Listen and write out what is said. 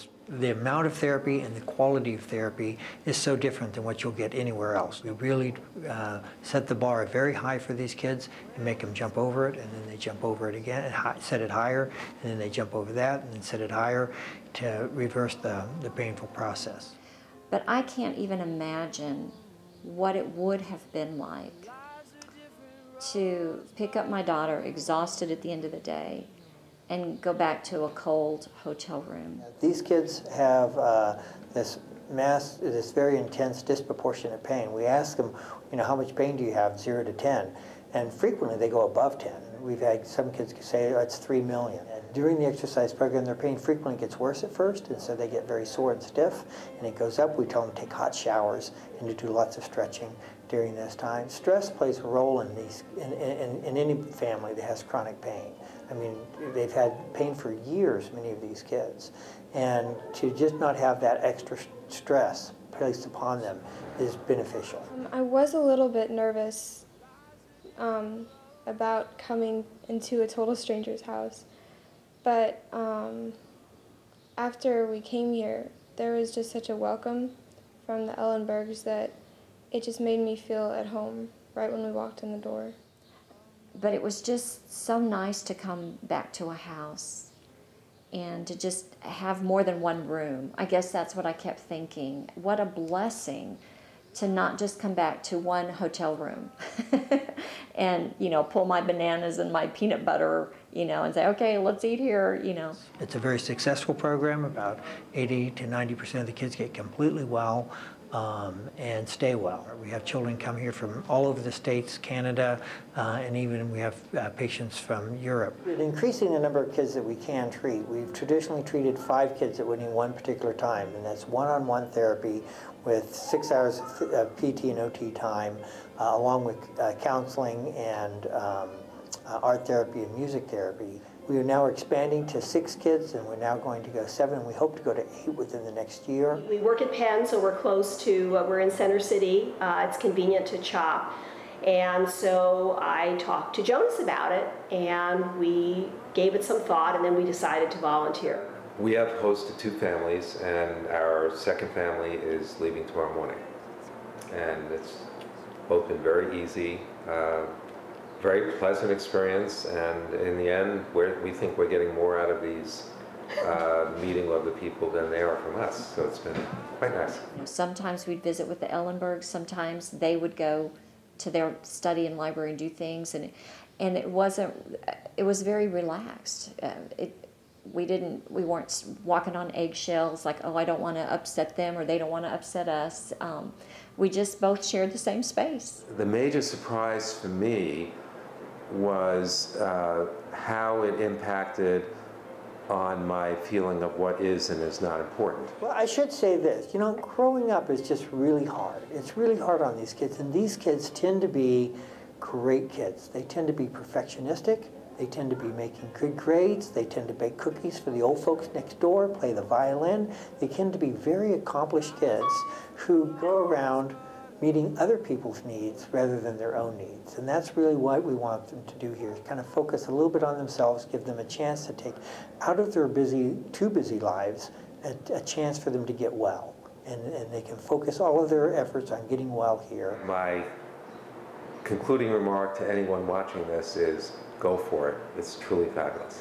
is the amount of therapy and the quality of therapy is so different than what you'll get anywhere else. We really set the bar very high for these kids and make them jump over it, and then they jump over it again, and set it higher, and then they jump over that, and then set it higher to reverse the painful process. But I can't even imagine what it would have been like to pick up my daughter exhausted at the end of the day and go back to a cold hotel room. These kids have this very intense, disproportionate pain. We ask them, how much pain do you have, 0 to 10? And frequently they go above 10. We've had some kids say it's 3 million. And during the exercise program, their pain frequently gets worse at first, and so they get very sore and stiff, and it goes up. We tell them to take hot showers and to do lots of stretching during this time. Stress plays a role in any family that has chronic pain. I mean, they've had pain for years, many of these kids, and to just not have that extra stress placed upon them is beneficial. I was a little bit nervous about coming into a total stranger's house, but after we came here, there was just such a welcome from the Ellenbergs that it just made me feel at home right when we walked in the door. But it was just so nice to come back to a house and to just have more than one room. I guess that's what I kept thinking. What a blessing to not just come back to one hotel room and, pull my bananas and my peanut butter, and say, okay, let's eat here, It's a very successful program. About 80 to 90% of the kids get completely well and stay well. We have children come here from all over the states, Canada, and even we have patients from Europe. Increasing the number of kids that we can treat. We've traditionally treated 5 kids at any one particular time, and that's one-on-one therapy with 6 hours of PT and OT time, along with counseling and art therapy and music therapy. We are now expanding to 6 kids, and we're now going to go 7. We hope to go to 8 within the next year. We work at Penn, so we're close to, we're in Center City. It's convenient to CHOP. And so I talked to Jonas about it, and we gave it some thought, and then we decided to volunteer. We have hosted 2 families, and our second family is leaving tomorrow morning. And it's both been very easy, very pleasant experience, and in the end, we think we're getting more out of these meeting other people than they are from us, so it's been quite nice. Sometimes we'd visit with the Ellenbergs, sometimes they would go to their study and library and do things, and it was very relaxed. We weren't walking on eggshells like, oh, I don't want to upset them or they don't want to upset us. We just both shared the same space. The major surprise for me was how it impacted on my feeling of what is and is not important. Well, I should say this, growing up is just really hard. It's really hard on these kids, and these kids tend to be great kids. They tend to be perfectionistic. They tend to be making good grades. They tend to bake cookies for the old folks next door, play the violin. They tend to be very accomplished kids who go around meeting other people's needs rather than their own needs. And that's really what we want them to do here, kind of focus a little bit on themselves, give them a chance to take out of their too busy lives, a chance for them to get well. And they can focus all of their efforts on getting well here. My concluding remark to anyone watching this is, go for it. It's truly fabulous.